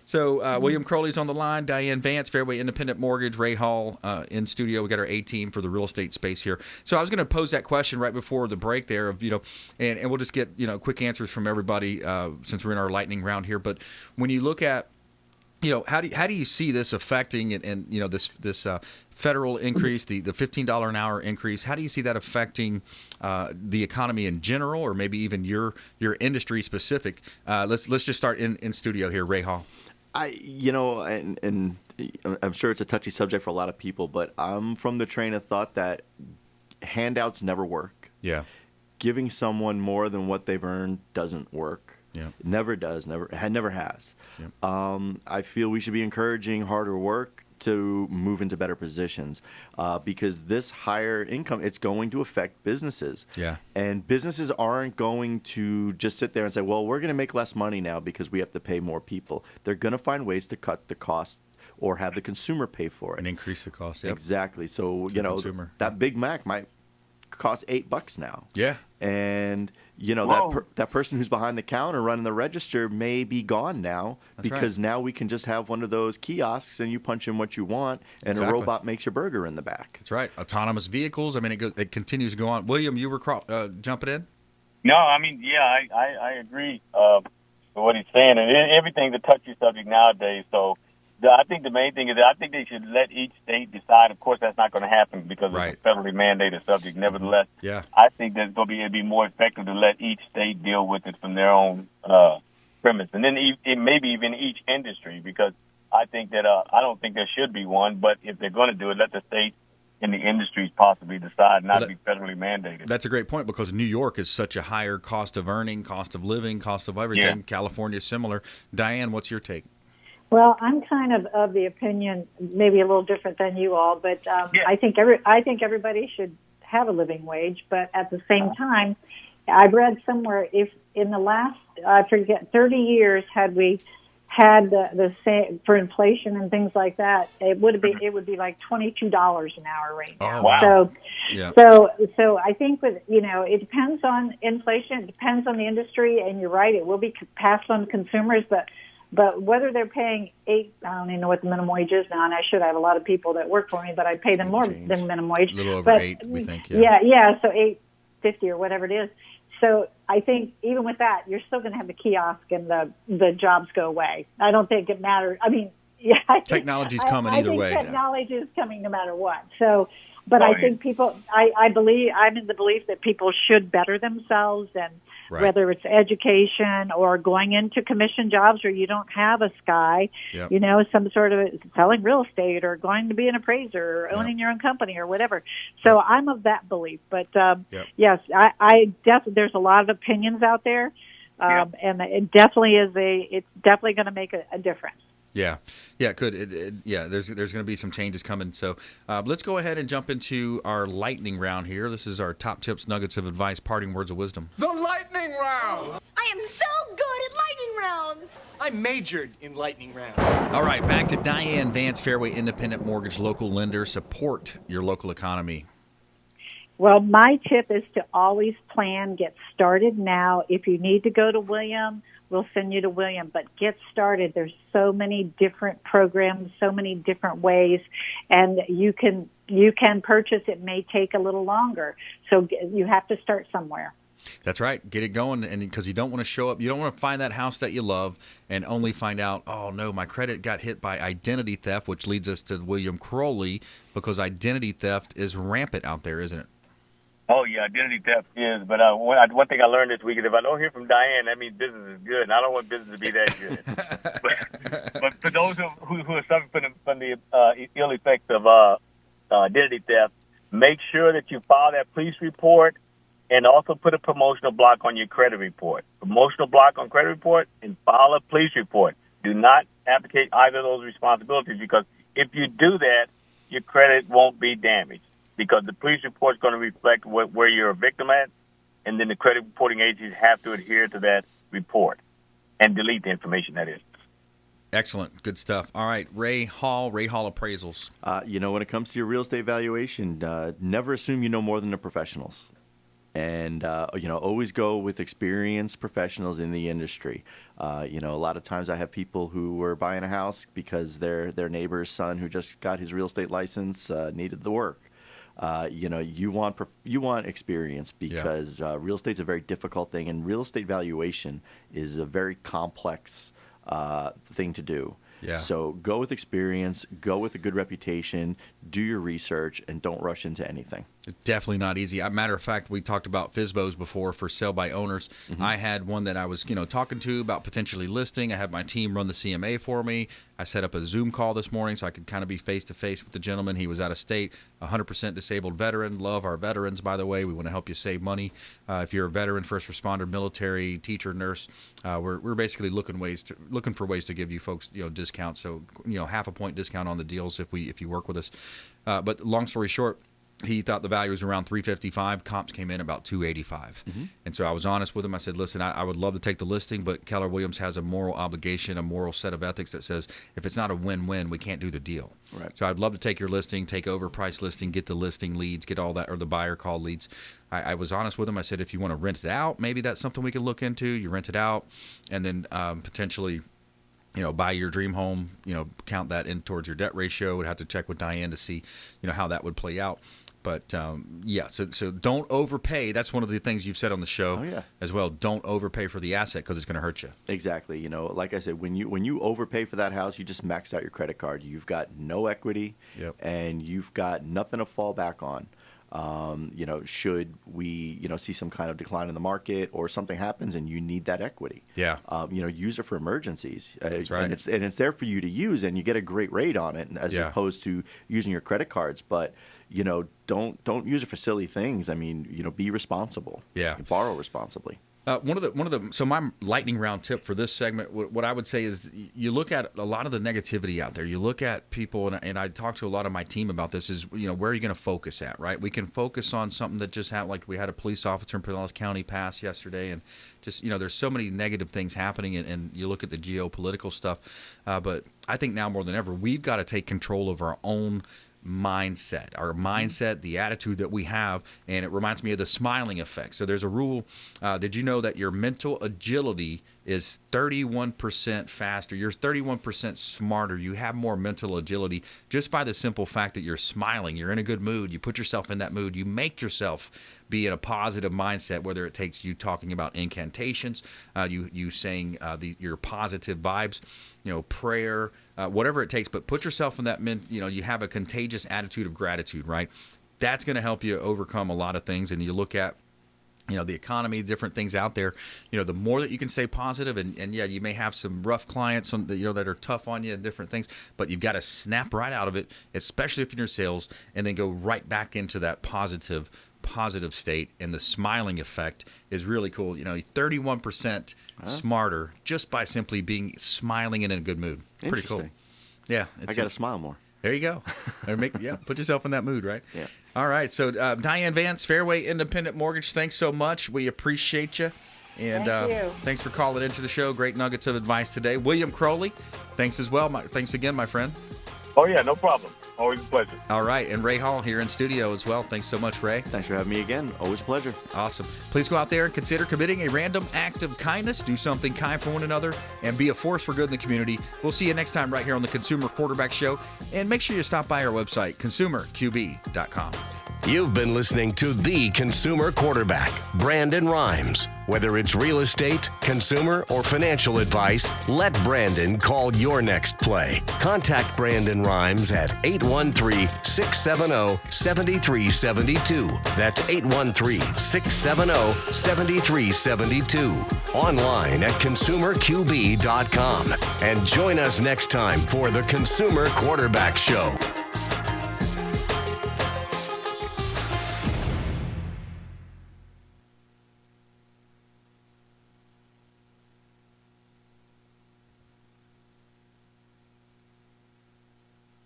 So William Crowley's on the line, Diane Vance, Fairway Independent Mortgage, Ray Hall in studio. We got our A team for the real estate space here. So I was going to pose that question right before the break there of, and we'll just get, quick answers from everybody since we're in our lightning round here. But when you look at, how do you see this affecting and this federal increase, the $15 an hour increase? How do you see that affecting the economy in general, or maybe even your industry specific? Let's just start in studio here, Ray Hall. And I'm sure it's a touchy subject for a lot of people, but I'm from the train of thought that handouts never work. Yeah, giving someone more than what they've earned doesn't work. Yeah. Never does, never has. Yeah. I feel we should be encouraging harder work to move into better positions because this higher income, it's going to affect businesses. Yeah. And businesses aren't going to just sit there and say, well, we're going to make less money now because we have to pay more people. They're going to find ways to cut the cost or have the consumer pay for it. And increase the cost, yep. Exactly. So, consumer. That Big Mac might cost $8 now. Yeah. And that person who's behind the counter running the register may be gone now. That's because right. now we can just have one of those kiosks and you punch in what you want and Exactly. a robot makes your burger in the back. That's right. Autonomous vehicles. I mean, it continues to go on. William, you were jumping in? No, I agree with what he's saying, and everything's a touchy subject nowadays. So I think the main thing is that I think they should let each state decide. Of course, that's not going to happen because Right. it's a federally mandated subject. Nevertheless, Yeah. I think that it'd be more effective to let each state deal with it from their own premise, and then maybe even each industry, because I think that I don't think there should be one, but if they're going to do it, let the state and the industries possibly decide, not be federally mandated. That's a great point because New York is such a higher cost of earning, cost of living, cost of everything. Yeah. California is similar. Diane, what's your take? Well, I'm kind of the opinion, maybe a little different than you all, but I think everybody should have a living wage. But at the same time, I read somewhere if in the last 30 years had we had the same for inflation and things like that, it would be like $22 an hour right now. Oh, wow. So I think it depends on inflation, it depends on the industry, and you're right, it will be passed on to consumers, but whether they're paying I don't even know what the minimum wage is now, and I should have a lot of people that work for me, but I pay them more than minimum wage. A little over $8, we think. Yeah, so $8.50 or whatever it is. So I think even with that, you're still going to have the kiosk and the jobs go away. I don't think it matters. I mean, technology's coming either way. I think technology is coming no matter what. So, but I think people, I'm in the belief that people should better themselves, and right. whether it's education or going into commission jobs where you don't have a sky, Yep. some sort of selling real estate or going to be an appraiser or owning your own company or whatever. So I'm of that belief. But yes, there's a lot of opinions out there, and it definitely it's definitely going to make a difference. Yeah, it could. There's going to be some changes coming. So let's go ahead and jump into our lightning round here. This is our top tips, nuggets of advice, parting words of wisdom. The lightning round! I am so good at lightning rounds! I majored in lightning rounds. All right, back to Diane Vance, Fairway Independent Mortgage, local lender. Support your local economy. Well, my tip is to always plan, get started now. If you need to go to William, we'll send you to William, but get started. There's so many different programs, so many different ways, and you can purchase. It may take a little longer, so you have to start somewhere. That's right. Get it going, and because you don't want to show up, you don't want to find that house that you love and only find out, oh no, my credit got hit by identity theft, which leads us to William Crowley, because identity theft is rampant out there, isn't it? Oh, yeah, identity theft is. But one thing I learned this week is if I don't hear from Diane, that means business is good. And I don't want business to be that good. but for those who are suffering from the ill effects of identity theft, make sure that you file that police report and also put a promotional block on your credit report. Promotional block on credit report and file a police report. Do not abdicate either of those responsibilities, because if you do that, your credit won't be damaged, because the police report is going to reflect where you're a victim at, and then the credit reporting agencies have to adhere to that report and delete the information that is. Excellent. Good stuff. All right, Ray Hall Appraisals. When it comes to your real estate valuation, never assume you know more than the professionals. And, always go with experienced professionals in the industry. A lot of times I have people who were buying a house because their neighbor's son who just got his real estate license needed the work. You want experience because real estate's a very difficult thing, and real estate valuation is a very complex thing to do. Yeah. So go with experience, go with a good reputation, do your research, and don't rush into anything. It's definitely not easy. As a matter of fact, we talked about FSBOs before for sale by owners. Mm-hmm. I had one that I was, talking to about potentially listing. I had my team run the CMA for me. I set up a Zoom call this morning so I could kind of be face-to-face with the gentleman. He was out of state, 100% disabled veteran. Love our veterans, by the way. We want to help you save money. If you're a veteran, first responder, military, teacher, nurse, we're basically looking for ways to give you folks, discounts. So, half a point discount on the deals if you work with us. But long story short, he thought the value was around $355. Comps came in about $285. Mm-hmm. And so I was honest with him. I said, listen, I would love to take the listing, but Keller Williams has a moral obligation, a moral set of ethics that says if it's not a win-win, we can't do the deal. Right. So I'd love to take your listing, take overpriced listing, get the listing leads, get all that, or the buyer call leads. I was honest with him. I said, if you want to rent it out, maybe that's something we could look into. You rent it out and then potentially buy your dream home, count that in towards your debt ratio. Would have to check with Diane to see, how that would play out. But, so don't overpay. That's one of the things you've said on the show as well. Don't overpay for the asset because it's going to hurt you. Exactly. Like I said, when you overpay for that house, you just maxed out your credit card. You've got no equity, and you've got nothing to fall back on. Should we, see some kind of decline in the market or something happens and you need that equity. Yeah. Use it for emergencies. That's right. And it's there for you to use, and you get a great rate on it as opposed to using your credit cards. But, don't use it for silly things. I mean, be responsible. Yeah. Borrow responsibly. So my lightning round tip for this segment, what I would say is you look at a lot of the negativity out there. You look at people, and I talk to a lot of my team about this, is, where are you going to focus at, right? We can focus on something that just happened, like we had a police officer in Pinellas County pass yesterday, and just, there's so many negative things happening, and you look at the geopolitical stuff. But I think now more than ever, we've got to take control of our own mindset, the attitude that we have, and it reminds me of the smiling effect. So there's a rule. Did you know that your mental agility is 31% faster? You're 31% smarter. You have more mental agility just by the simple fact that you're smiling. You're in a good mood. You put yourself in that mood. You make yourself be in a positive mindset, whether it takes you talking about incantations, you saying your positive vibes, prayer, whatever it takes. But put yourself in that, you have a contagious attitude of gratitude, right? That's going to help you overcome a lot of things. And you look at, the economy, different things out there, the more that you can stay positive, and you may have some rough clients, that are tough on you and different things, but you've got to snap right out of it, especially if you're in sales, and then go right back into that positive state. And the smiling effect is really cool. 31% smarter just by simply smiling and in a good mood. Pretty cool. Yeah. I got to smile more. There you go. Put yourself in that mood, right? Yeah. All right. So Diane Vance, Fairway Independent Mortgage, thanks so much. We appreciate you. And Thank you. Thanks for calling into the show. Great nuggets of advice today. William CROWLEY, thanks as well. Thanks again, my friend. Oh, yeah, no problem. Always a pleasure. All right. And Ray Hall here in studio as well. Thanks so much, Ray. Thanks for having me again. Always a pleasure. Awesome. Please go out there and consider committing a random act of kindness. Do something kind for one another and be a force for good in the community. We'll see you next time right here on the Consumer Quarterback Show. And make sure you stop by our website, consumerqb.com. You've been listening to The Consumer Quarterback, Brandon Rhymes. Whether it's real estate, consumer, or financial advice, let Brandon call your next play. Contact Brandon Rhymes at 813-670-7372. That's 813-670-7372. Online at consumerqb.com. And join us next time for The Consumer Quarterback Show.